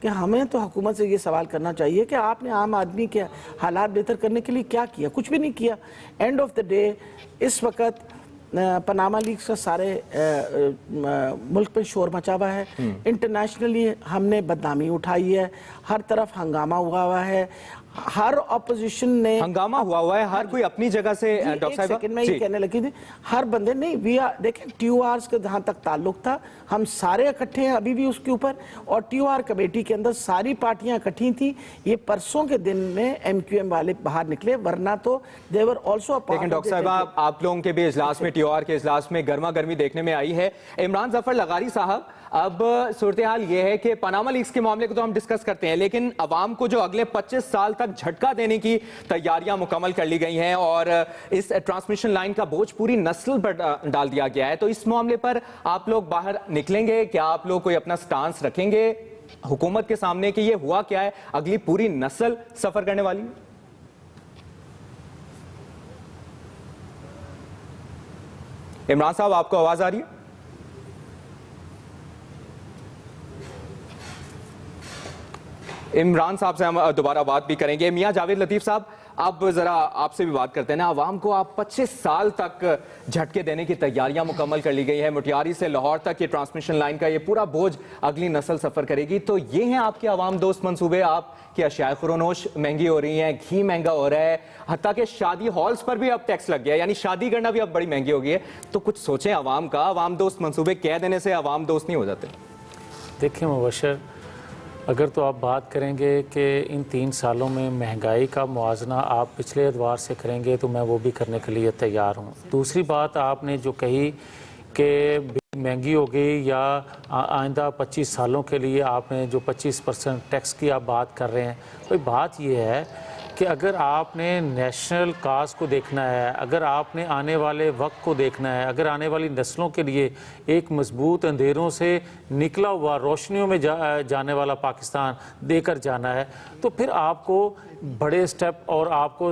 کہ ہمیں تو حکومت سے یہ سوال کرنا چاہیے کہ آپ نے عام آدمی کے حالات بہتر کرنے کے لیے کیا کیا؟ کچھ بھی نہیں کیا. اینڈ آف دا ڈے اس وقت پاناما لیکس کا سارے ملک پہ شور مچا ہوا ہے. انٹرنیشنلی ہم نے بدنامی اٹھائی ہے, ہر طرف ہنگامہ ہوا ہے, ہر اپوزیشن نے ہنگامہ ہوا ہے, ہر کوئی اپنی جگہ سے. ڈاکٹر صاحبہ سیکنڈ میں یہ کہنے لگی تھی, ہر بندے نہیں, دیکھیں ٹی او آرز کا جہاں تک تعلق تھا ہم سارے اکٹھے ہیں ابھی بھی اس کے اوپر, اور ٹی او آر کمیٹی کے اندر ساری پارٹیاں اکٹھی تھیں. یہ پرسوں کے دن میں ایم کیو ایم والے باہر نکلے, ورنہ تو they were also a part. لیکن ڈاکٹر صاحبہ آپ لوگوں کے بھی اجلاس میں, ٹی او آر کے اجلاس میں گرما گرمی دیکھنے میں آئی ہے. عمران ظفر لغاری صاحب, اب صورتحال یہ ہے کہ پاناما لیکس کے معاملے کو تو ہم ڈسکس کرتے ہیں, لیکن عوام کو جو اگلے 25 سال تک جھٹکا دینے کی تیاریاں مکمل کر لی گئی ہیں اور اس ٹرانسمیشن لائن کا بوجھ پوری نسل پر ڈال دیا گیا ہے, تو اس معاملے پر آپ لوگ باہر نکلیں گے؟ کیا آپ لوگ کوئی اپنا سٹانس رکھیں گے حکومت کے سامنے کہ یہ ہوا کیا ہے, اگلی پوری نسل سفر کرنے والی؟ عمران صاحب آپ کو آواز آ رہی ہے؟ عمران صاحب سے ہم دوبارہ بات بھی کریں گے. میاں جاوید لطیف صاحب, اب ذرا آپ سے بھی بات کرتے ہیں نا. عوام کو آپ 25 سال تک جھٹکے دینے کی تیاریاں مکمل کر لی گئی ہے, مٹیاری سے لاہور تک یہ ٹرانسمیشن لائن کا یہ پورا بوجھ اگلی نسل سفر کرے گی, تو یہ ہیں آپ کے عوام دوست منصوبے؟ آپ کی اشیاء خورونوش مہنگی ہو رہی ہیں, گھی مہنگا ہو رہا ہے, حتیٰ کہ شادی ہالز پر بھی اب ٹیکس لگ گیا ہے, یعنی شادی کرنا بھی اب بڑی مہنگی ہو گئی ہے. تو کچھ سوچیں عوام کا, عوام دوست منصوبے کہہ دینے سے عوام دوست نہیں ہو جاتے. دیکھیں مبشر, اگر تو آپ بات کریں گے کہ ان 3 سالوں میں مہنگائی کا موازنہ آپ پچھلے ادوار سے کریں گے تو میں وہ بھی کرنے کے لیے تیار ہوں. دوسری بات آپ نے جو کہی کہ مہنگی ہو گئی یا آئندہ 25 سالوں کے لیے آپ نے جو 25% ٹیکس کی آپ بات کر رہے ہیں, بھئی بات یہ ہے کہ اگر آپ نے نیشنل کاز کو دیکھنا ہے, اگر آپ نے آنے والے وقت کو دیکھنا ہے, اگر آنے والی نسلوں کے لیے ایک مضبوط اندھیروں سے نکلا ہوا روشنیوں میں جانے والا پاکستان دے کر جانا ہے, تو پھر آپ کو بڑے سٹیپ اور آپ کو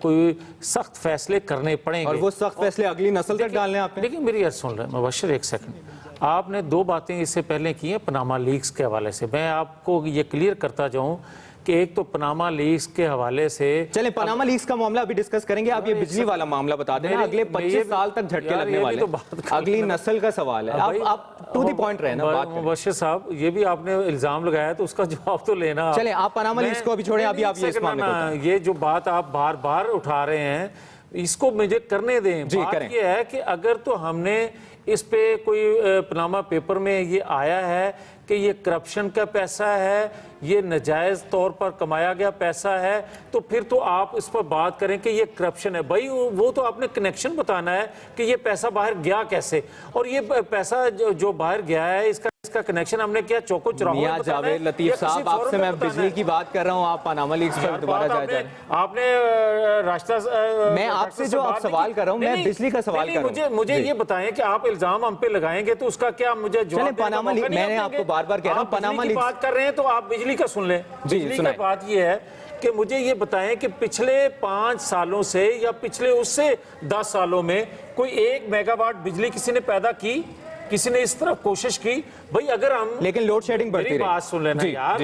کوئی سخت فیصلے کرنے پڑیں گے, اور وہ سخت فیصلے اگلی نسل تک ڈالنے آپ نے. لیکن میری عرض سن رہے ہیں مبشر, ایک سیکنڈ, آپ نے 2 باتیں اس سے پہلے کی ہیں پاناما لیکس کے حوالے سے. میں آپ کو یہ کلیئر کرتا جاؤں کہ ایک تو پاناما لیکس کے حوالے سے, چلیں پاناما لیکس کا معاملہ ابھی ڈسکس کریں گے, آپ یہ بجلی والا معاملہ بتا دیں. اگلے 25 سال تک جھٹکے لگنے والے ہیں, اگلی نسل کا سوال ہے, آپ ٹو دی پوائنٹ رہے نا بات کریں. مبشر صاحب, یہ بھی آپ نے الزام لگایا تو اس کا جواب تو لینا. چلیں آپ پاناما لیکس کو ابھی چھوڑیں, ابھی آپ یہ اس معاملے کو, یہ جو بات آپ بار بار اٹھا رہے ہیں اس کو مجھے کرنے دیں. بات یہ ہے کہ اگر تو ہم نے اس پہ کوئی پاناما پیپر میں یہ آیا ہے کہ یہ کرپشن کا پیسہ ہے, یہ ناجائز طور پر کمایا گیا پیسہ ہے, تو پھر تو آپ اس پر بات کریں کہ یہ کرپشن ہے. بھائی وہ تو آپ نے کنیکشن بتانا ہے کہ یہ پیسہ باہر گیا کیسے, اور یہ پیسہ جو باہر گیا ہے اس کا کنیکشن ہم نے کیا چوکو چراہوں میں میاں بتانا ہے. جاوید لطیف صاحب, آپ سے میں بجلی کی بات کر رہا ہوں, آپ پاناما لیکس پر دوبارہ جائے جا رہے ہیں. آپ نے راستہ, میں آپ سے جو آپ سوال کر رہا ہوں, میں بجلی کا سوال کر رہا ہوں. مجھے یہ بتائیں کہ آپ الزام ہم پہ لگائیں گے تو اس کا کیا مجھے جواب دینے کا موقع نہیں ہے. میں نے آپ کو بار بار کہہ رہا ہوں پاناما لیکس بات کر رہے ہیں تو آپ بجلی کا سن لیں. بجلی کی بات یہ ہے کہ مجھے یہ بتائیں کہ پچھلے 5 سالوں سے یا پچھلے اس سے 10 سالوں میں کوئی 1 میگا واٹ بجلی کسی نے پیدا کی, کسی نے اس طرف کوشش کی؟ بھئی اگر ہم, لیکن لوڈ شیڈنگ بڑھتی رہی. میری بات سن لینا یار,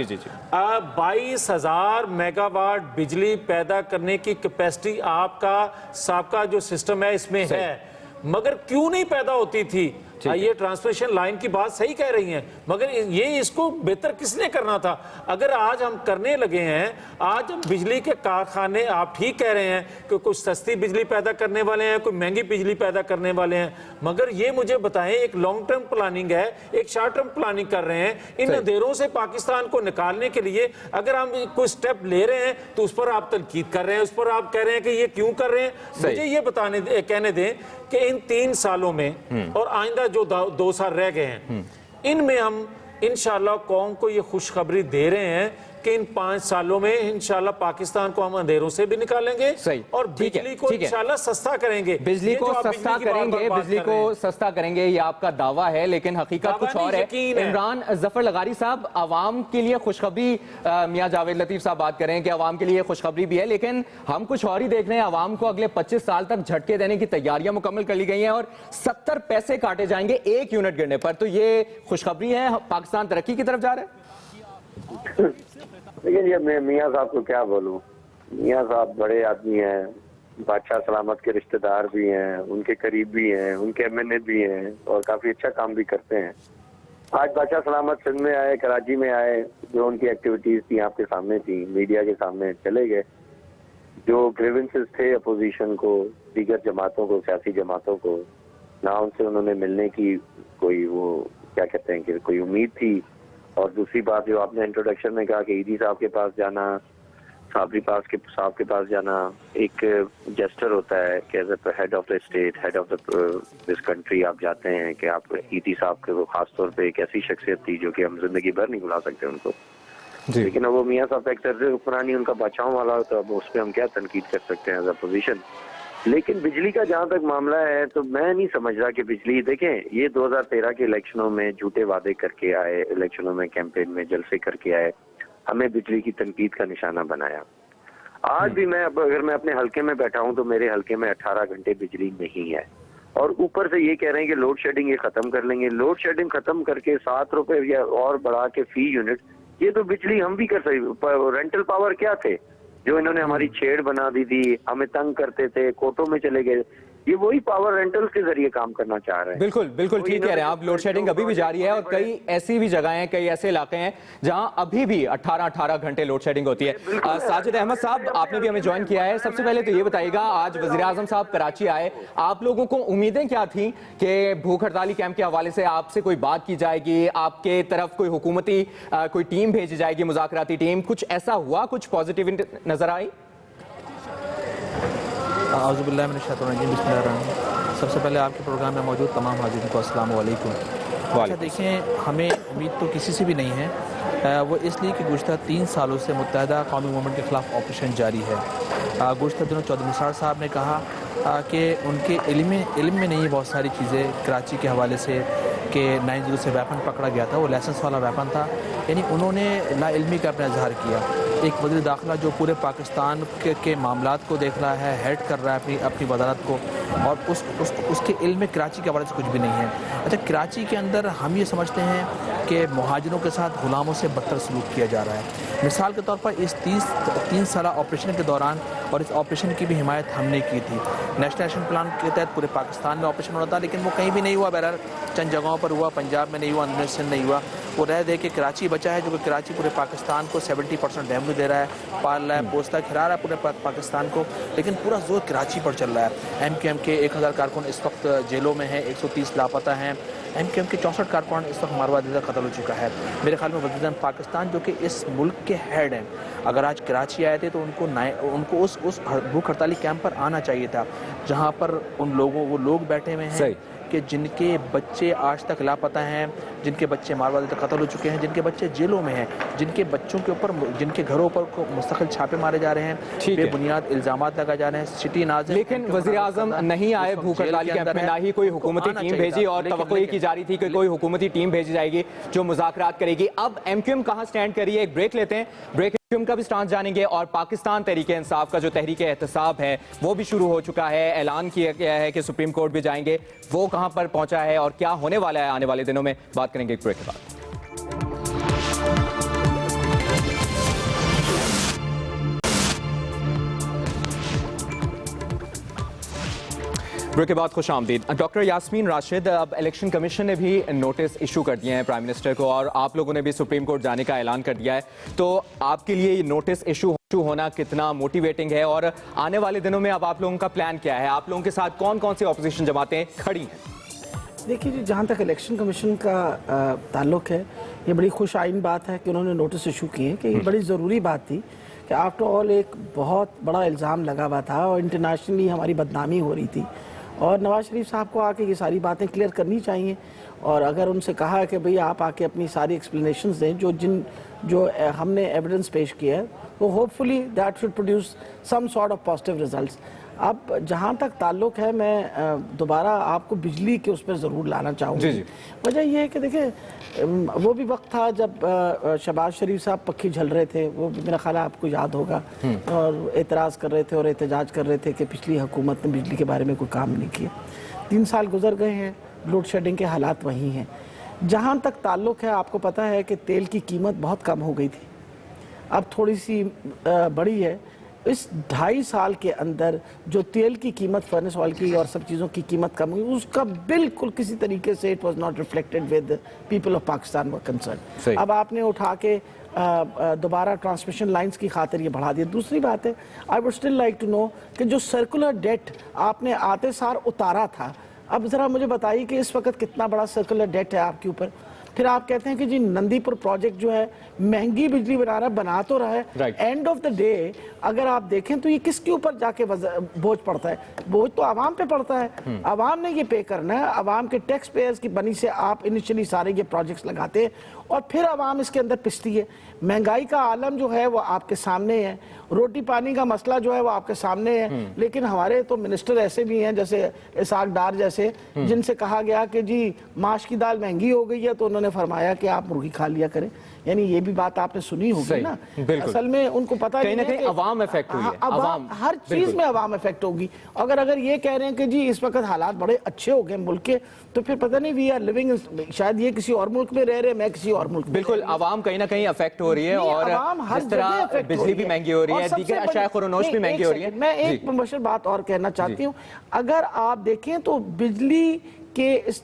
22,000 میگا واٹ بجلی پیدا کرنے کی کیپیسٹی آپ کا سابقہ جو سسٹم ہے اس میں ہے, مگر کیوں نہیں پیدا ہوتی تھی؟ یہ ٹرانسمیشن لائن کی بات صحیح کہہ رہی ہیں, مگر یہ اس کو بہتر کس نے کرنا تھا؟ اگر آج ہم کرنے لگے ہیں, آج ہم بجلی کے کارخانے, آپ ٹھیک کہہ رہے ہیں کہ کچھ سستی بجلی پیدا کرنے والے ہیں, کوئی مہنگی بجلی پیدا کرنے والے ہیں, مگر یہ مجھے بتائیں ایک لانگ ٹرم پلاننگ ہے, ایک شارٹ ٹرم پلاننگ کر رہے ہیں. ان اندھیروں سے پاکستان کو نکالنے کے لیے اگر ہم کوئی سٹیپ لے رہے ہیں تو اس پر آپ تنقید کر رہے ہیں, اس پر آپ کہہ رہے ہیں کہ یہ کیوں کر رہے ہیں. مجھے یہ کہنے دیں کہ ان 3 سالوں میں اور آئندہ جو 2 سال رہ گئے ہیں, ان میں ہم انشاءاللہ قوم کو یہ خوشخبری دے رہے ہیں کہ ان 5 سالوں میں انشاءاللہ پاکستان کو ہم اندھیروں سے بھی نکالیں گے صحیح اور بجلی کو انشاءاللہ سستا کریں گے. بجلی کو سستا کریں گے، بجلی کو سستا کریں گے، یہ آپ کا دعویٰ ہے، لیکن حقیقت کچھ اور ہے. عمران ظفر لغاری صاحب، عوام کے لیے خوشخبری، میاں جاوید لطیف صاحب بات کریں کہ عوام کے لیے خوشخبری بھی ہے، لیکن ہم کچھ اور ہی دیکھ رہے ہیں. عوام کو اگلے 25 سال تک جھٹکے دینے کی تیاریاں مکمل کر لی گئی ہیں اور 70 پیسے کاٹے جائیں گے 1 یونٹ گرنے پر. تو یہ خوشخبری ہے، پاکستان ترقی کی طرف جا رہا ہے؟ لیکن یہ میں میاں صاحب کو کیا بولوں، میاں صاحب بڑے آدمی ہیں، بادشاہ سلامت کے رشتہ دار بھی ہیں، ان کے قریب بھی ہیں، ان کے MNA بھی ہیں اور کافی اچھا کام بھی کرتے ہیں. آج بادشاہ سلامت سندھ میں آئے، کراچی میں آئے، جو ان کی ایکٹیویٹیز تھیں آپ کے سامنے تھیں، میڈیا کے سامنے چلے گئے. جو گریونسز تھے اپوزیشن کو، دیگر جماعتوں کو، سیاسی جماعتوں کو، نہ ان سے انہوں نے ملنے کی کوئی وہ کیا کہتے ہیں کہ کوئی امید تھی. اور دوسری بات جو آپ نے انٹروڈکشن میں کہا کہ ایدی صاحب کے پاس جانا، صابری صاحب کے پاس جانا ایک جسٹر ہوتا ہے کہ as a head of the state, head of this country آپ جاتے ہیں کہ آپ ایدی صاحب کے وہ خاص طور پہ ایک ایسی شخصیت تھی جو کہ ہم زندگی بھر نہیں بھلا سکتے ان کو. لیکن اب وہ میاں صاحب ایک طرز حکمرانی ان کا بادشاہوں والا ہوتا ہے، اب اس پہ ہم کیا تنقید کر سکتے ہیں ایز اے پوزیشن. لیکن بجلی کا جہاں تک معاملہ ہے تو میں نہیں سمجھ رہا کہ بجلی، دیکھیں یہ 2013 کے الیکشنوں میں جھوٹے وعدے کر کے آئے، الیکشنوں میں کیمپین میں جلسے کر کے آئے، ہمیں بجلی کی تنقید کا نشانہ بنایا. آج بھی میں اگر میں اپنے حلقے میں بیٹھا ہوں تو میرے حلقے میں 18 گھنٹے بجلی نہیں ہے، اور اوپر سے یہ کہہ رہے ہیں کہ لوڈ شیڈنگ یہ ختم کر لیں گے. لوڈ شیڈنگ ختم کر کے 7 روپے یا اور بڑھا کے فی یونٹ، یہ تو بجلی ہم بھی کر سکتے. رینٹل پاور کیا تھے جو انہوں نے ہماری چھیڑ بنا دی تھی، ہمیں تنگ کرتے تھے، کوٹوں میں چلے گئے، یہ وہی پاور رینٹلز کے ذریعے کام کرنا چاہ رہے ہیں. بالکل بالکل ٹھیک کہہ رہے ہیں آپ. لوڈ شیڈنگ ابھی بھی جاری ہے اور کئی ایسی بھی جگہیں ہیں، کئی ایسے علاقے ہیں جہاں ابھی بھی 18 گھنٹے لوڈ شیڈنگ ہوتی ہے. ساجد احمد صاحب، آپ نے بھی ہمیں جوائن کیا ہے. سب سے پہلے تو یہ بتائیے گا، آج وزیراعظم صاحب کراچی آئے، آپ لوگوں کو امیدیں کیا تھیں کہ بھوک ہڑتالی کیمپ کے حوالے سے آپ سے کوئی بات کی جائے گی، آپ کے طرف کوئی حکومتی کوئی ٹیم بھیجی جائے گی، مذاکراتی ٹیم؟ کچھ ایسا ہوا، کچھ پازیٹیو نظر آئی؟ اعوذ باللہ من الشیطان الرجیم، بسم اللہ الرحمن الرحیم. سب سے پہلے آپ کے پروگرام میں موجود تمام حاضرین کو السلام علیکم. اچھا دیکھیں، ہمیں امید تو کسی سے بھی نہیں ہے، وہ اس لیے کہ گزشتہ 3 سالوں سے متحدہ قومی موومنٹ کے خلاف آپریشن جاری ہے. گزشتہ دنوں چودھری نثار صاحب نے کہا کہ ان کے علم میں نہیں بہت ساری چیزیں کراچی کے حوالے سے، کہ 9/0 سے ویپن پکڑا گیا تھا، وہ لائسنس والا ویپن تھا. یعنی انہوں نے لا علمی کا اپنا اظہار کیا. ایک وزیر داخلہ جو پورے پاکستان کے معاملات کو دیکھ رہا ہے، ہیڈ کر رہا ہے اپنی وزارت کو، اور اس کے علم میں کراچی کے حوالے سے کچھ بھی نہیں ہے. اچھا، کراچی کے اندر ہم یہ سمجھتے ہیں کہ مہاجروں کے ساتھ غلاموں سے بدتر سلوک کیا جا رہا ہے. مثال کے طور پر اس 3 سالہ آپریشن کے دوران، اور اس آپریشن کی بھی حمایت ہم نے کی تھی، نیشنل ایکشن پلان کے تحت پورے پاکستان میں آپریشن ہونا تھا، لیکن وہ کہیں بھی نہیں ہوا. بہرحال چند جگہوں پر ہوا، پنجاب میں نہیں ہوا، اندر سندھ نہیں ہوا. وہ رہ دے کے کراچی بچا ہے، جو کہ کراچی پورے پاکستان کو 70% ریونیو دے رہا ہے، پال رہا ہے، پوستا کھلا رہا ہے پورے پاکستان کو. لیکن پورا زور کراچی پر چل رہا ہے. MQM کے 1000 کارکن اس وقت جیلوں میں ہیں، 130 لاپتہ ہیں. MQM کے 64 کارکن اس وقت ماروا دیدہ قتل ہو چکا ہے. میرے خیال میں وزیر اعظم پاکستان جو کہ اس ملک کے ہیڈ ہیں، اگر آج کراچی آئے تھے تو ان کو اس بھوک ہڑتالی کیمپ پر آنا چاہیے تھا، جہاں پر وہ لوگ بیٹھے ہوئے ہیں کہ جن کے بچے آج تک لاپتہ ہیں، جن کے بچے ماروا دیدہ قتل ہو چکے ہیں، جن کے بچے جیلوں میں ہیں، جن کے بچوں کے اوپر، جن کے گھروں پر مستقل چھاپے مارے جا رہے ہیں، بے بنیاد الزامات لگائے جا رہے ہیں. سٹی ناظم لیکن وزیر اعظم نہیں آئے بھوک ہڑتالی کیمپ میں، نہ ہی کوئی حکومتی ٹیم بھیجی، اور توقع یہ کی جا رہی تھی کہ کوئی حکومتی ٹیم بھیجی جائے گی جو مذاکرات کرے گی. اب MQM کہاں سٹینڈ کر رہی ہے؟ ایک بریک لیتے ہیں، بریک MQM کا بھی سٹانس جانیں گے، اور پاکستان تحریک انصاف کا جو تحریک احتساب ہے وہ بھی شروع ہو چکا ہے. اعلان کیا گیا ہے کہ سپریم کورٹ بھی جائیں گے، وہ کہاں پر پہنچا ہے اور کیا ہونے والا ہے آنے والے دنوں میں، بات کریں گے ایک بریک کے بعد. بریک کے بعد خوش آمدید. ڈاکٹر یاسمین راشد، اب الیکشن کمیشن نے بھی نوٹس ایشو کر دیے ہیں پرائم منسٹر کو، اور آپ لوگوں نے بھی سپریم کورٹ جانے کا اعلان کر دیا ہے. تو آپ کے لیے یہ نوٹس ایشو ہونا کتنا موٹیویٹنگ ہے، اور آنے والے دنوں میں اب آپ لوگوں کا پلان کیا ہے؟ آپ لوگوں کے ساتھ کون کون سی اپوزیشن جماعتیں کھڑی ہیں؟ دیکھیے جی، جہاں تک الیکشن کمیشن کا تعلق ہے، یہ بڑی خوش آئین بات ہے کہ انہوں نے نوٹس ایشو کیے ہیں، کہ یہ بڑی ضروری بات تھی کہ آفٹر آل ایک بہت بڑا الزام لگا ہوا تھا اور انٹرنیشنلی ہماری بدنامی ہو رہی تھی، اور نواز شریف صاحب کو آ کے یہ ساری باتیں کلیئر کرنی چاہیے، اور اگر ان سے کہا ہے کہ بھئی آپ آ کے اپنی ساری ایکسپلینیشنز دیں جو ہم نے ایویڈنس پیش کیا ہے، تو hope fully that should produce some sort of positive results. اب جہاں تک تعلق ہے، میں دوبارہ آپ کو بجلی کے اس پر ضرور لانا چاہوں گا۔ وجہ یہ ہے کہ دیکھیں وہ بھی وقت تھا جب شہباز شریف صاحب پکھی جھل رہے تھے، وہ میرا خیال ہے آپ کو یاد ہوگا، اور اعتراض کر رہے تھے اور احتجاج کر رہے تھے کہ پچھلی حکومت نے بجلی کے بارے میں کوئی کام نہیں کیا۔ 3 سال گزر گئے ہیں، لوڈ شیڈنگ کے حالات وہی ہیں۔ جہاں تک تعلق ہے، آپ کو پتہ ہے کہ تیل کی قیمت بہت کم ہو گئی تھی، اب تھوڑی سی بڑی ہے۔ اس 2.5 سال کے اندر جو تیل کی قیمت، فرنس آئل کی اور سب چیزوں کی قیمت کم ہوئی، اس کا بالکل کسی طریقے سے it was not reflected with people of Pakistan were concern. اب آپ نے اٹھا کے دوبارہ ٹرانسمیشن لائنز کی خاطر یہ بڑھا دیا۔ دوسری بات ہے، I would still like to know کہ جو سرکولر ڈیٹ آپ نے آتے سار اتارا تھا، اب ذرا مجھے بتائیے کہ اس وقت کتنا بڑا سرکولر ڈیٹ ہے آپ کے اوپر۔ پھر آپ کہتے ہیں کہ جی نندی پور پروجیکٹ جو ہے مہنگی بجلی بنا تو رہا ہے، اینڈ آف دا ڈے اگر آپ دیکھیں تو یہ کس کے اوپر جا کے بوجھ پڑتا ہے؟ بوجھ تو عوام پہ پڑتا ہے، عوام نے یہ پے کرنا ہے، عوام کے ٹیکس پیئرز کی بنی سے آپ انیشلی سارے یہ پروجیکٹس لگاتے ہیں اور پھر عوام اس کے اندر پستی ہے۔ مہنگائی کا عالم جو ہے وہ آپ کے سامنے ہے، روٹی پانی کا مسئلہ جو ہے وہ آپ کے سامنے ہے، لیکن ہمارے تو منسٹر ایسے بھی ہیں جیسے اسحاق ڈار جیسے، جن سے کہا گیا کہ جی ماش کی دال مہنگی ہو گئی ہے تو انہوں نے فرمایا کہ آپ مرغی کھا لیا کریں۔ یعنی یہ بھی بات آپ نے سنی ہوگی نا، اصل میں ان کو پتہ نہیں ہے کہ عوام افیکٹ ہوئی ہے، ہر چیز میں عوام افیکٹ ہوگی۔ اگر یہ کہہ رہے ہیں کہ جی اس وقت حالات بڑے اچھے ہو گئے ملک کے، تو پھر پتہ نہیں وی آر لیونگ، شاید یہ کسی اور ملک میں رہ رہے، میں کسی اور ملک میں۔ بالکل، عوام کہیں نہ کہیں افیکٹ ہو رہی ہے، اور جس طرح بجلی بھی مہنگی ہو رہی ہے، دیگر اشیاء خورنوش بھی مہنگی ہو رہی ہے۔ میں ایک مبشر بات اور کہنا چاہتی ہوں، اگر آپ دیکھیں تو بجلی کہ اس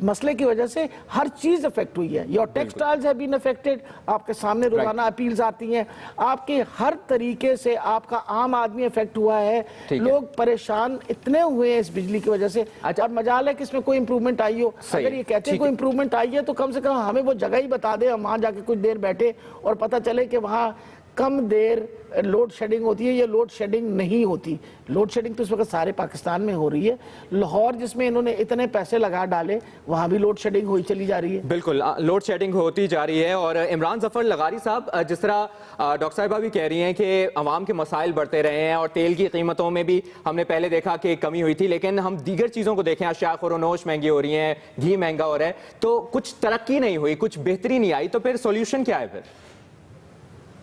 مسئلے کی وجہ سے ہر چیز افیکٹ ہوئی ہے۔ Your textiles have been affected, آپ کے سامنے روزانہ اپیلز آتی ہیں، آپ کے ہر طریقے سے آپ کا عام آدمی افیکٹ ہوا ہے، لوگ پریشان اتنے ہوئے ہیں اس بجلی کی وجہ سے، اور مجال ہے کہ اس میں کوئی امپرومنٹ آئی ہو۔ اگر یہ کہتے ہیں کوئی امپرومنٹ آئی ہے تو کم سے کم ہمیں وہ جگہ ہی بتا دیں، ہم وہاں جا کے کچھ دیر بیٹھے اور پتہ چلے کہ وہاں کم دیر لوڈ شیڈنگ ہوتی ہے یا لوڈ شیڈنگ نہیں ہوتی۔ لوڈ شیڈنگ تو اس وقت سارے پاکستان میں ہو رہی ہے، لاہور جس میں انہوں نے اتنے پیسے لگا ڈالے وہاں بھی لوڈ شیڈنگ ہوئی چلی جا رہی ہے۔ بالکل، لوڈ شیڈنگ ہوتی جا رہی ہے۔ اور عمران ظفر لغاری صاحب، جس طرح ڈاکٹر صاحبہ بھی کہہ رہی ہیں کہ عوام کے مسائل بڑھتے رہے ہیں، اور تیل کی قیمتوں میں بھی ہم نے پہلے دیکھا کہ کمی ہوئی تھی، لیکن ہم دیگر چیزوں کو دیکھیں، اشیاء خورنوش مہنگی ہو رہی ہیں، گھی مہنگا ہو رہا ہے، تو کچھ ترقی نہیں ہوئی، کچھ بہتری نہیں آئی، تو پھر سولوشن کیا ہے پھر؟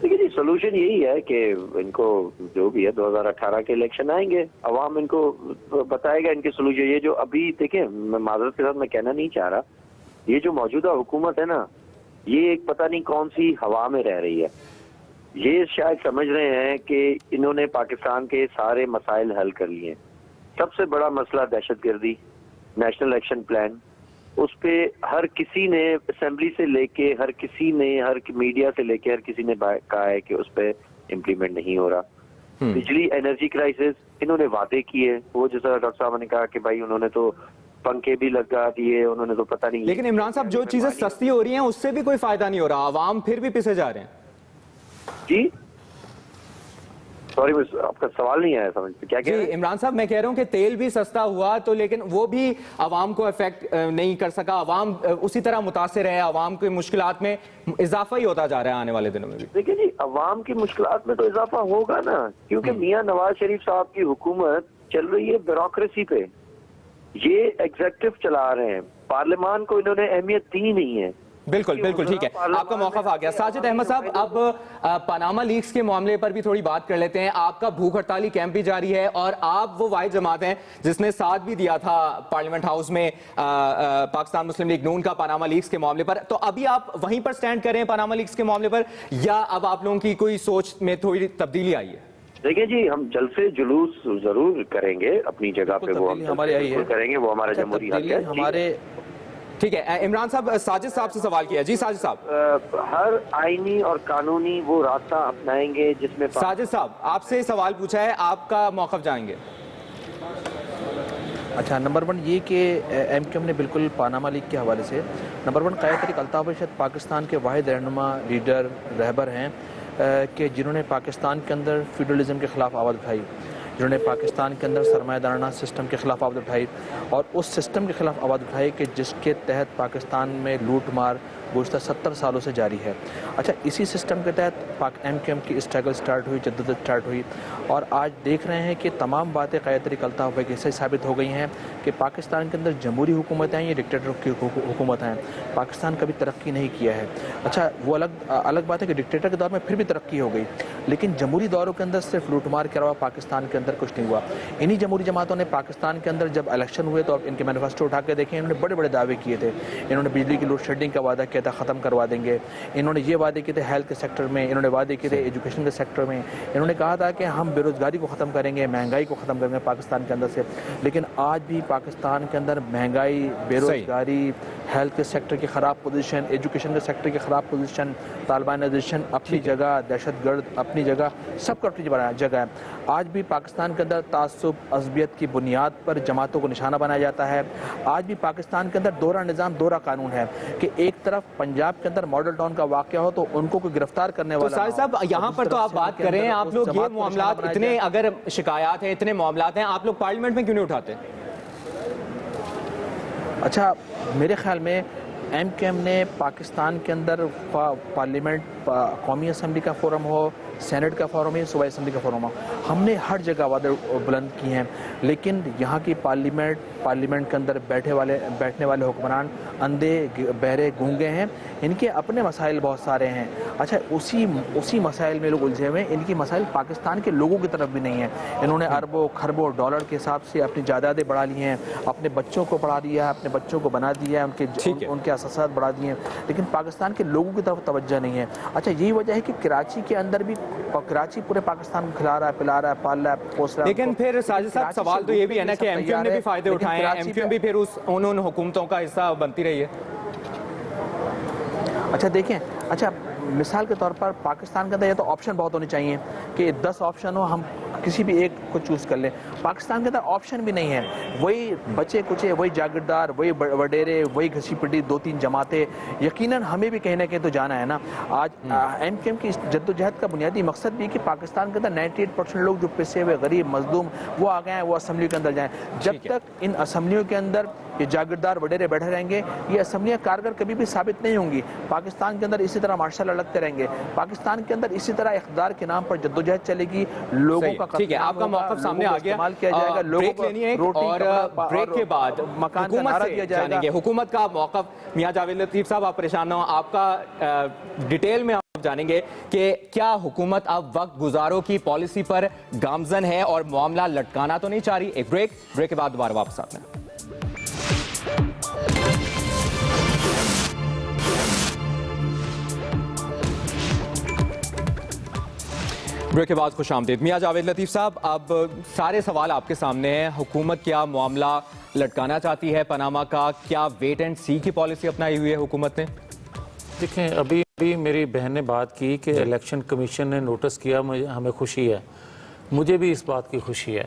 دیکھیے جی، سولوشن یہی ہے کہ ان کو جو بھی ہے 2018 کے الیکشن آئیں گے، عوام ان کو بتائے گا ان کے سولوشن۔ یہ جو ابھی دیکھیں، میں معذرت کے ساتھ میں کہنا نہیں چاہ رہا، یہ جو موجودہ حکومت ہے نا، یہ ایک پتہ نہیں کون سی ہوا میں رہ رہی ہے۔ یہ شاید سمجھ رہے ہیں کہ انہوں نے پاکستان کے سارے مسائل حل کر لیے ہیں۔ سب سے بڑا مسئلہ دہشت گردی، نیشنل ایکشن پلان، اس پہ ہر کسی نے اسمبلی سے لے کے، ہر کسی نے، ہر میڈیا سے لے کے ہر کسی نے کہا ہے کہ اس پہ امپلیمنٹ نہیں ہو رہا۔ بجلی انرجی کرائسس، انہوں نے وعدے کیے، وہ جیسا ڈاکٹر صاحب نے کہا کہ بھائی انہوں نے تو پنکھے بھی لگا دیے، انہوں نے تو پتہ نہیں۔ لیکن عمران صاحب، جو چیزیں سستی ہو رہی ہیں اس سے بھی کوئی فائدہ نہیں ہو رہا، عوام پھر بھی پسے جا رہے ہیں۔ جی سوری، آپ کا سوال نہیں آیا سمجھ کیا کہہ رہے ہیں؟ جی عمران صاحب، میں کہہ رہا ہوں کہ تیل بھی سستا ہوا تو لیکن وہ بھی عوام کو افیکٹ نہیں کر سکا، عوام اسی طرح متاثر ہے، عوام کی مشکلات میں اضافہ ہی ہوتا جا رہا ہے آنے والے دنوں میں بھی۔ دیکھیں جی، عوام کی مشکلات میں تو اضافہ ہوگا نا، کیونکہ میاں نواز شریف صاحب کی حکومت چل رہی ہے بیوروکریسی پہ، یہ ایگزیکٹو چلا رہے ہیں، پارلیمان کو انہوں نے اہمیت دی نہیں ہے۔ بالکل بالکل، ٹھیک ہے، آپ کا موقف آ گیا۔ ساجد احمد صاحب، اب پاناما لیکس کے معاملے پر بھی تھوڑی بات کر لیتے ہیں۔ آپ کا بھوک ہڑتالی کیمپ بھی جاری ہے، اور آپ وہ واحد جماعت ہیں جس نے ساتھ بھی دیا تھا پارلیمنٹ ہاؤس میں پاکستان مسلم لیگ نون کا پاناما لیکس کے معاملے پر، تو ابھی آپ وہیں پر سٹینڈ کر رہے ہیں پاناما لیکس کے معاملے پر، یا اب آپ لوگوں کی کوئی سوچ میں تھوڑی تبدیلی آئی ہے؟ دیکھیں جی، ہم جلسے جلوس ضرور کریں گے اپنی جگہ پہ، وہ ہماری آئی ہے کریں گے، وہ ہمارا جمہوری حق ہے ہمارے۔ ٹھیک ہے، عمران صاحب ساجد صاحب سے سوال کیا۔ جی ساجد صاحب، ہر آئینی اور قانونی وہ راستہ اپنائیں گے جس میں ساجد صاحب آپ سے سوال پوچھا ہے، آپ کا موقف جائیں گے۔ اچھا، نمبر 1 یہ کہ ایم کیو ایم نے بالکل پاناما لیگ کے حوالے سے، نمبر 1 قائد تحریک الطاف ارشد پاکستان کے واحد رہنما، لیڈر، رہبر ہیں کہ جنہوں نے پاکستان کے اندر فیوڈلزم کے خلاف آواز اٹھائی۔ جنہوں نے پاکستان کے اندر سرمایہ دارانہ سسٹم کے خلاف آواز اٹھائی اور اس سسٹم کے خلاف آواز اٹھائی کہ جس کے تحت پاکستان میں لوٹ مار گزشتہ 70 سالوں سے جاری ہے. اچھا اسی سسٹم کے تحت ایم کیو ایم کی اسٹرگل سٹارٹ ہوئی, جدوجہد سٹارٹ ہوئی, اور آج دیکھ رہے ہیں کہ تمام باتیں قیادت الطاف ہوئے کہ سے ثابت ہو گئی ہیں کہ پاکستان کے اندر جمہوری حکومتیں ہیں, یہ ڈکٹیٹر کی حکومت ہیں. پاکستان کبھی ترقی نہیں کیا ہے. اچھا وہ الگ بات ہے کہ ڈکٹیٹر کے دور میں پھر بھی ترقی ہو گئی, لیکن جمہوری دوروں کے اندر صرف لوٹ مار کے علاوہ پاکستان کے اندر کچھ نہیں ہوا. انہی جمہوری جماعتوں نے پاکستان کے اندر جب الیکشن ہوئے تو ان کے مینیفیسٹو اٹھا کے دیکھیں, انہوں نے بڑے بڑے دعوے کیے تھے. انہوں نے بجلی کی لوڈ شیڈنگ کا وعدہ کیا تھا ختم کروا دیں گے, انہوں نے یہ وعدے کیے تھے ہیلتھ کے سیکٹر میں, انہوں نے وعدے کیے تھے ایجوکیشن کے سیکٹر میں, انہوں نے کہا تھا کہ ہم بے روزگاری کو ختم کریں گے, مہنگائی کو ختم کریں گے پاکستان کے اندر سے. لیکن آج بھی پاکستان کے اندر مہنگائی, بے روزگاری, ہیلتھ کے سیکٹر کی خراب پوزیشن, ایجوکیشن کے سیکٹر کی خراب پوزیشن, طالبانائزیشن اپنی جگہ, دہشت گرد اپنی جگہ, سب کا اپنی جگہ ہے. آج بھی پاکستان کے اندر تعصب عصبیت کی بنیاد پر جماعتوں کو نشانہ بنایا جاتا ہے. آج بھی پاکستان کے اندر دورہ نظام, دورہ قانون ہے کہ ایک طرف پنجاب کے اندر ماڈل ٹاؤن کا واقعہ ہو تو ان کو کوئی گرفتار کرنے والا. تو ساجد صاحب یہاں پر تو آپ بات کر رہے ہیں, آپ لوگ یہ معاملات اتنے اگر شکایات ہیں, اتنے معاملات ہیں, آپ لوگ پارلیمنٹ میں کیوں نہیں اٹھاتے؟ اچھا میرے خیال میں ایم کیو ایم نے پاکستان کے اندر پارلیمنٹ, قومی اسمبلی کا فورم ہو, سینٹ کا فورم ہے, صوبائی اسمبلی کا فورم ہو, ہم نے ہر جگہ آوازیں بلند کی ہیں, لیکن یہاں کی پارلیمنٹ کے اندر بیٹھنے والے حکمران اندھے بہرے گونگے ہیں. ان کے اپنے مسائل بہت سارے ہیں. اچھا اسی مسائل میں لوگ الجھے ہوئے ہیں. ان کی مسائل پاکستان کے لوگوں کی طرف بھی نہیں ہیں. انہوں نے اربوں خربوں ڈالر کے حساب سے اپنی جائیدادیں بڑھا لی ہیں, اپنے بچوں کو پڑھا دیا ہے, اپنے بچوں کو بنا دیا ہے, ان کے اساسات بڑھا دیے ہیں, لیکن پاکستان کے لوگوں کی طرف توجہ نہیں ہے. اچھا یہی وجہ ہے کہ کراچی کے اندر بھی, کراچی پورے پاکستان کو کھلا رہا ہے, پلا رہا ہے, پال رہا ہے, پوس رہا ہے. لیکن پھر ساجد صاحب سوال تو یہ بھی ہے نا کہ ایم کیو ایم نے بھی فائدے اٹھائے ہیں, ایم کیو ایم بھی پھر ان حکومتوں کا حصہ بنتی رہی ہے. اچھا دیکھیں, اچھا مثال کے طور پر پاکستان کے اندر یہ تو آپشن بہت ہونے چاہیے کہ 10 آپشن ہو, ہم کسی بھی ایک کو چوز کر لیں. پاکستان کے اندر آپشن بھی نہیں ہے. وہی بچے کچے, وہی جاگیردار, وہی وڈیرے, وہی گھسی پٹی 2-3 جماعتیں. یقیناً ہمیں بھی کہیں نہ کہیں تو جانا ہے نا. آج ایم کیو ایم کی جدوجہد کا بنیادی مقصد بھی کہ پاکستان کے اندر 98% لوگ جو پسے ہوئے غریب مظلوم وہ آ گئے ہیں, وہ اسمبلی کے اندر جائیں. جب تک ان اسمبلیوں کے اندر یہ جاگیردار وڈیرے بیٹھے رہیں گے, یہ اسمبلیاں کارگر کبھی بھی ثابت نہیں ہوں گی. پاکستان کے اندر اسی طرح ماشاء اللہ لگتے رہیں گے. پاکستان کے اندر اسی طرح اقتدار کے نام پر جدوجہد چلے گی. لوگوں کا ٹھیک ہے, آپ کا موقف سامنے آ گیا. بریک لینی ہے اور بریک کے بعد حکومت سے جانیں گے حکومت کا موقف. میاں جاوید لطیف صاحب آپ پریشان نہ ہوں, آپ کا ڈیٹیل میں آپ جانیں گے کہ کیا حکومت اب وقت گزاروں کی پالیسی پر گامزن ہے اور معاملہ لٹکانا تو نہیں چاہ رہی. ایک بریک کے بعد دوبارہ واپس آتے ہیں. بریک کے بعد خوش آمدید. میاں جاوید لطیف صاحب, اب سارے سوال آپ کے سامنے ہیں. حکومت کیا معاملہ لٹکانا چاہتی ہے پاناما کا؟ کیا ویٹ اینڈ سی کی پالیسی اپنائی ہوئی ہے حکومت نے؟ دیکھیں ابھی میری بہن نے بات کی کہ الیکشن کمیشن نے نوٹس کیا, ہمیں خوشی ہے, مجھے بھی اس بات کی خوشی ہے.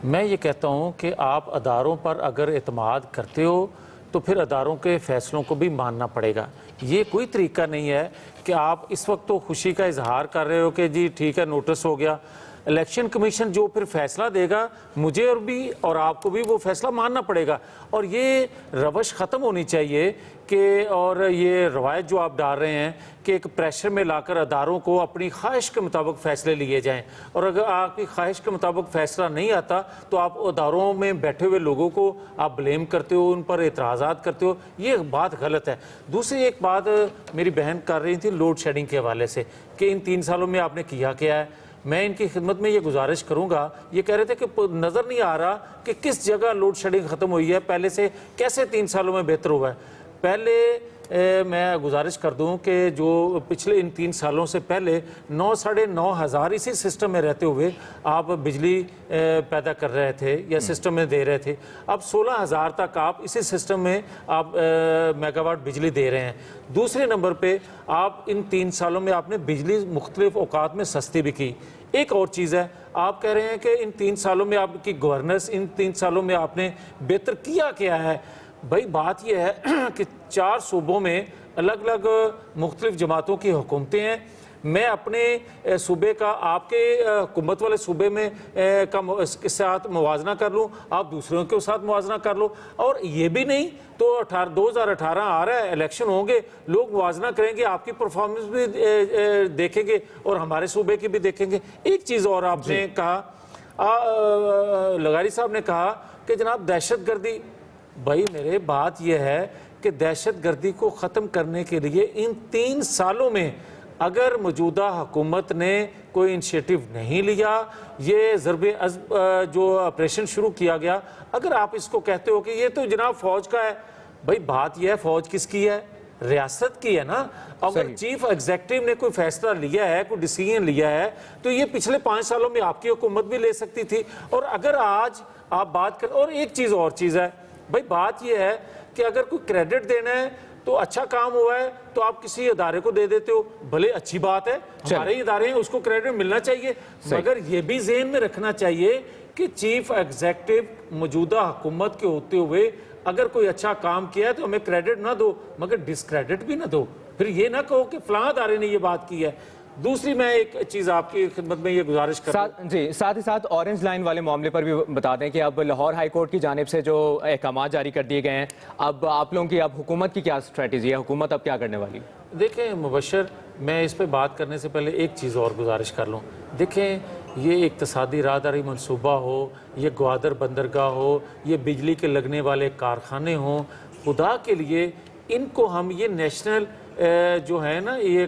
میں یہ کہتا ہوں کہ آپ اداروں پر اگر اعتماد کرتے ہو تو پھر اداروں کے فیصلوں کو بھی ماننا پڑے گا. یہ کوئی طریقہ نہیں ہے کہ آپ اس وقت تو خوشی کا اظہار کر رہے ہو کہ جی ٹھیک ہے نوٹس ہو گیا. الیکشن کمیشن جو پھر فیصلہ دے گا مجھے اور آپ کو بھی وہ فیصلہ ماننا پڑے گا. اور یہ روش ختم ہونی چاہیے کہ, اور یہ روایت جو آپ ڈال رہے ہیں کہ ایک پریشر میں لا کر اداروں کو اپنی خواہش کے مطابق فیصلے لیے جائیں, اور اگر آپ کی خواہش کے مطابق فیصلہ نہیں آتا تو آپ اداروں میں بیٹھے ہوئے لوگوں کو آپ بلیم کرتے ہو, ان پر اعتراضات کرتے ہو. یہ بات غلط ہے. دوسری ایک بات میری بہن کر رہی تھی لوڈ شیڈنگ کے حوالے سے کہ ان 3 سالوں میں آپ نے کیا ہے. میں ان کی خدمت میں یہ گزارش کروں گا, یہ کہہ رہے تھے کہ نظر نہیں آ رہا کہ کس جگہ لوڈ شیڈنگ ختم ہوئی ہے, پہلے سے کیسے 3 سالوں میں بہتر ہوا ہے. پہلے میں گزارش کر دوں کہ جو پچھلے ان 3 سالوں سے پہلے 9-9.5 ہزار اسی سسٹم میں رہتے ہوئے آپ بجلی پیدا کر رہے تھے یا سسٹم میں دے رہے تھے. اب 16,000 تک آپ اسی سسٹم میں آپ میگا واٹ بجلی دے رہے ہیں. دوسرے نمبر پہ آپ ان 3 سالوں میں آپ نے بجلی مختلف اوقات میں سستی بھی کی. ایک اور چیز ہے, آپ کہہ رہے ہیں کہ ان 3 سالوں میں آپ کی گورننس, ان 3 سالوں میں آپ نے بہتر کیا ہے. بھائی بات یہ ہے کہ 4 صوبوں میں الگ الگ مختلف جماعتوں کی حکومتیں ہیں. میں اپنے صوبے کا آپ کے حکومت والے صوبے میں کے ساتھ موازنہ کر لوں, آپ دوسروں کے ساتھ موازنہ کر لو, اور یہ بھی نہیں تو 2018 آ رہا ہے, الیکشن ہوں گے, لوگ موازنہ کریں گے, آپ کی پرفارمنس بھی دیکھیں گے اور ہمارے صوبے کی بھی دیکھیں گے. ایک چیز اور آپ نے کہا, لغاری صاحب نے کہا کہ جناب دہشت گردی, بھائی میرے بات یہ ہے کہ دہشت گردی کو ختم کرنے کے لیے ان 3 سالوں میں اگر موجودہ حکومت نے کوئی انیشیٹو نہیں لیا, یہ ضرب جو آپریشن شروع کیا گیا, اگر آپ اس کو کہتے ہو کہ یہ تو جناب فوج کا ہے, بھائی بات یہ ہے فوج کس کی ہے, ریاست کی ہے نا. اگر چیف ایگزیکٹو نے کوئی فیصلہ لیا ہے, کوئی ڈیسیژن لیا ہے, تو یہ پچھلے 5 سالوں میں آپ کی حکومت بھی لے سکتی تھی. اور اگر آج آپ بات کریں, اور ایک چیز ہے بھائی, بات یہ ہے کہ اگر کوئی کریڈٹ دینا ہے تو اچھا کام ہوا ہے تو آپ کسی ادارے کو دے دیتے ہو, بھلے اچھی بات ہے, ہمارے ادارے ہیں, اس کو کریڈٹ ملنا چاہیے, مگر یہ بھی ذہن میں رکھنا چاہیے کہ چیف ایگزیکٹو موجودہ حکومت کے ہوتے ہوئے اگر کوئی اچھا کام کیا ہے تو ہمیں کریڈٹ نہ دو, مگر ڈسکریڈٹ بھی نہ دو. پھر یہ نہ کہو کہ فلاں ادارے نے یہ بات کی ہے. دوسری میں ایک چیز آپ کی خدمت میں یہ گزارش کرتا ہوں, جی ساتھ ہی ساتھ اورنج لائن والے معاملے پر بھی بتا دیں کہ اب لاہور ہائی کورٹ کی جانب سے جو احکامات جاری کر دیے گئے ہیں, اب آپ لوگوں کی اب حکومت کی کیا اسٹریٹجی ہے, حکومت اب کیا کرنے والی؟ دیکھیں مبشر, میں اس پہ بات کرنے سے پہلے ایک چیز اور گزارش کر لوں. دیکھیں یہ اقتصادی راہداری منصوبہ ہو, یہ گوادر بندرگاہ ہو, یہ بجلی کے لگنے والے کارخانے ہوں, خدا کے لیے ان کو ہم یہ نیشنل جو ہے نا, یہ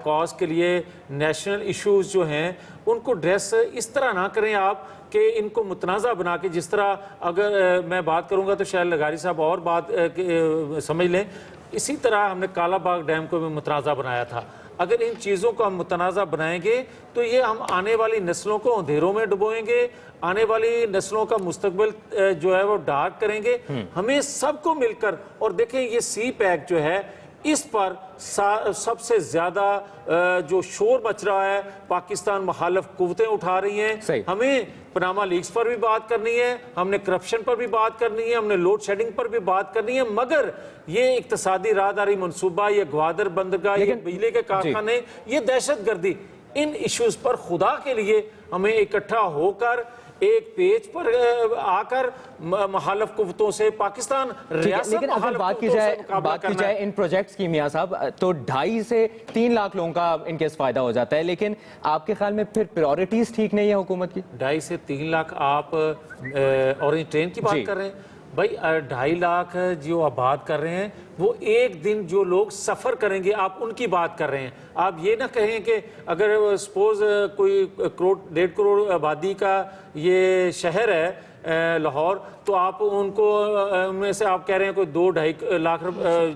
کاز کے لیے نیشنل ایشوز جو ہیں ان کو ڈریس اس طرح نہ کریں آپ کہ ان کو متنازع بنا کے, جس طرح اگر میں بات کروں گا تو شاید لغاری صاحب اور بات سمجھ لیں, اسی طرح ہم نے کالا باغ ڈیم کو بھی متنازع بنایا تھا. اگر ان چیزوں کو ہم متنازع بنائیں گے تو یہ ہم آنے والی نسلوں کو اندھیروں میں ڈبوئیں گے, آنے والی نسلوں کا مستقبل جو ہے وہ ڈارک کریں گے. ہمیں سب کو مل کر, اور دیکھیں یہ سی پیک جو ہے اس پر سب سے زیادہ جو شور مچ رہا ہے, پاکستان مخالف قوتیں اٹھا رہی ہیں. ہمیں پاناما لیکس پر بھی بات کرنی ہے, ہم نے کرپشن پر بھی بات کرنی ہے, ہم نے لوڈ شیڈنگ پر بھی بات کرنی ہے, مگر یہ اقتصادی راہداری منصوبہ, یہ گوادر بندرگاہ, یہ بجلی کے کارخانے, یہ دہشت گردی, ان ایشوز پر خدا کے لیے ہمیں اکٹھا ہو کر ایک پیج پر آ کر مخالف قوتوں سے پاکستان ریاست, لیکن اگر بات کی جائے ان پروجیکٹس کی میاں صاحب, تو 2.5 سے 3 لاکھ لوگوں کا ان کیس فائدہ ہو جاتا ہے, لیکن آپ کے خیال میں پھر پریورٹیز ٹھیک نہیں ہے حکومت کی؟ 2.5 سے 3 لاکھ آپ اورنج ٹرین کی بات کر رہے ہیں, بھائی 2.5 لاکھ جو آپ بات کر رہے ہیں وہ ایک دن جو لوگ سفر کریں گے آپ ان کی بات کر رہے ہیں. آپ یہ نہ کہیں کہ اگر سپوز کوئی 1.5 کروڑ آبادی کا یہ شہر ہے لاہور, تو آپ ان کو ان میں سے آپ کہہ رہے ہیں کوئی 2-2.5 لاکھ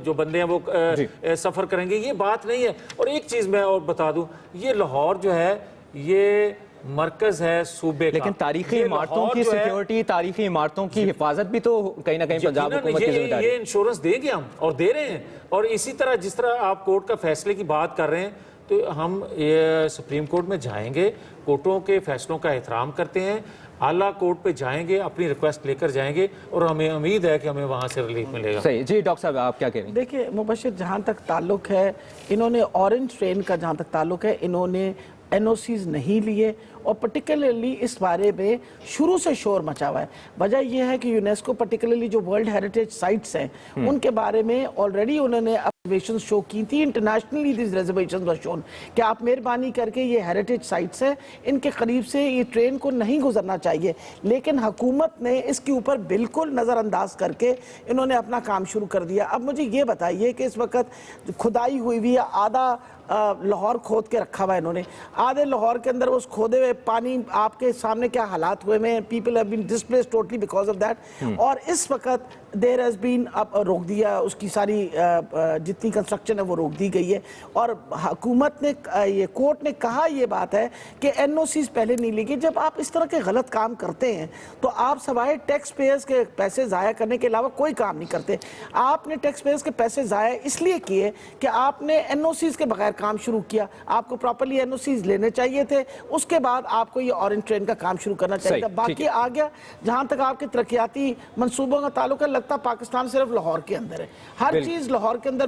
جو بندے ہیں وہ سفر کریں گے, یہ بات نہیں ہے. اور ایک چیز میں اور بتا دوں, یہ لاہور جو ہے یہ مرکز ہے صوبے کا, لیکن تاریخی عمارتوں کی سیکیورٹی, تاریخی عمارتوں کی حفاظت بھی تو کہیں نہ کہیں پنجاب حکومت کی ذمہ داری ہے. یہ انشورنس دیں گے ہم, اور دے رہے ہیں. اور اسی طرح جس طرح آپ کورٹ کا فیصلے کی بات کر رہے ہیں, تو ہم سپریم کورٹ میں جائیں گے, کورٹوں کے فیصلوں کا احترام کرتے ہیں, اعلیٰ کورٹ پہ جائیں گے, اپنی ریکویسٹ لے کر جائیں گے, اور ہمیں امید ہے کہ ہمیں وہاں سے ریلیف ملے گا. صحیح. جی ڈاکٹر صاحب آپ کیا کہہ رہے ہیں؟ دیکھیں مبشر, جہاں تک تعلق ہے, انہوں نے اورنج ٹرین کا جہاں تک تعلق ہے, انہوں نے NOCs نہیں لیے, اور پرٹیکولرلی اس بارے میں شروع سے شور مچا ہوا ہے. وجہ یہ ہے کہ یونیسکو پرٹیکولرلی جو ورلڈ ہیریٹیج سائٹس ہیں ان کے بارے میں آلریڈی انہوں نے observations شو کی تھی. Internationally these reservations were shown کہ آپ مہربانی کر کے یہ ہیریٹیج سائٹس ہیں, ان کے قریب سے یہ ٹرین کو نہیں گزرنا چاہیے, لیکن حکومت نے اس کے اوپر بالکل نظر انداز کر کے انہوں نے اپنا کام شروع کر دیا. اب مجھے یہ بتائیے کہ اس وقت کھدائی ہوئی ہوئی ہے, آدھا لاہور کھود کے رکھا ہوا ہے انہوں نے, آدھے لاہور کے اندر اس کھودے ہوئے پانی آپ کے سامنے کیا حالات ہوئے میں, people have been displaced totally because of that. اور اس وقت دیر ہیز بین اب روک دیا, اس کی ساری جتنی کنسٹرکشن ہے وہ روک دی گئی ہے. اور حکومت نے, یہ کورٹ نے کہا یہ بات ہے کہ NOCs پہلے نہیں لی گئی. جب آپ اس طرح کے غلط کام کرتے ہیں تو آپ سوائے ٹیکس پیئرز کے پیسے ضائع کرنے کے علاوہ کوئی کام نہیں کرتے. آپ نے ٹیکس پیئرز کے پیسے ضائع اس لیے کیے کہ آپ نے NOCs کے بغیر کام شروع کیا. آپ کو پراپرلی NOCs لینے چاہیے تھے, اس کے بعد آپ کو یہ اورنج ٹرین کا کام شروع کرنا چاہیے تھا. باقی آ گیا جہاں تک آپ کے ترقیاتی منصوبوں کا تعلق ہے, لگتا پاکستان صرف لاہور کے اندر ہے, ہر چیز لاہور کے اندر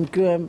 MQM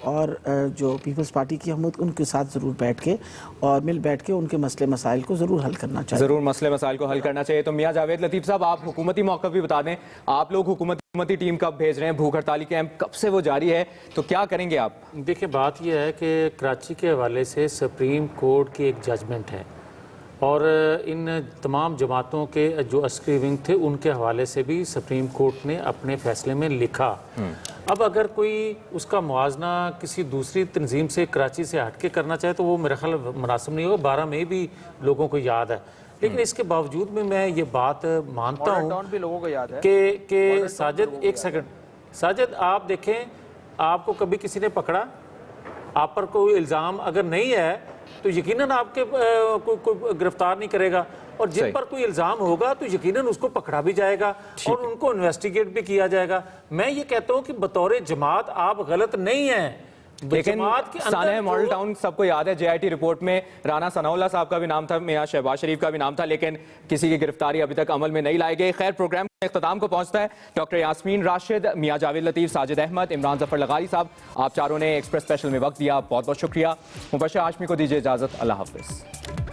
اور جو پیپلز پارٹی کی حکومت ان کے ساتھ ضرور بیٹھ کے اور مل بیٹھ کے ان کے مسئلے مسائل کو ضرور حل کرنا چاہیے. ضرور مسئلے مسائل کو حل کرنا چاہیے. تو میاں جاوید لطیف صاحب آپ حکومتی موقف بھی بتا دیں, آپ لوگ حکومتی ٹیم کب بھیج رہے ہیں, بھوک ہڑتالی کیمپ کب سے وہ جاری ہے, تو کیا کریں گے آپ؟ دیکھیں بات یہ ہے کہ کراچی کے حوالے سے سپریم کورٹ کی ایک ججمنٹ ہے اور ان تمام جماعتوں کے جو عسکری ونگ تھے ان کے حوالے سے بھی سپریم کورٹ نے اپنے فیصلے میں لکھا. اب اگر کوئی اس کا موازنہ کسی دوسری تنظیم سے کراچی سے ہٹ کے کرنا چاہے تو وہ میرا خیال مناسب نہیں ہوگا. 12 مئی بھی لوگوں کو یاد ہے, لیکن اس کے باوجود میں یہ بات مانتا ہوں کہ ساجد ایک سیکنڈ, ساجد آپ دیکھیں, آپ کو کبھی کسی نے پکڑا, آپ پر کوئی الزام اگر نہیں ہے تو یقیناً آپ کے کوئی گرفتار نہیں کرے گا, اور جن پر کوئی الزام ہوگا تو یقیناً اس کو پکڑا بھی جائے گا اور ان کو انویسٹیگیٹ بھی کیا جائے گا. میں یہ کہتا ہوں کہ بطور جماعت آپ غلط نہیں ہیں, لیکن سانحہ ماڈل ٹاؤن سب کو یاد ہے, جے آئی ٹی رپورٹ میں رانا ثناء اللہ صاحب کا بھی نام تھا, میاں شہباز شریف کا بھی نام تھا, لیکن کسی کی گرفتاری ابھی تک عمل میں نہیں لائی گئی. خیر, پروگرام اختتام کو پہنچتا ہے. ڈاکٹر یاسمین راشد, میاں جاوید لطیف, ساجد احمد, عمران ظفر لغاری صاحب, آپ چاروں نے ایکسپریس اسپیشل میں وقت دیا, بہت بہت شکریہ. مبشر ہاشمی کو دیجیے اجازت, اللہ حافظ.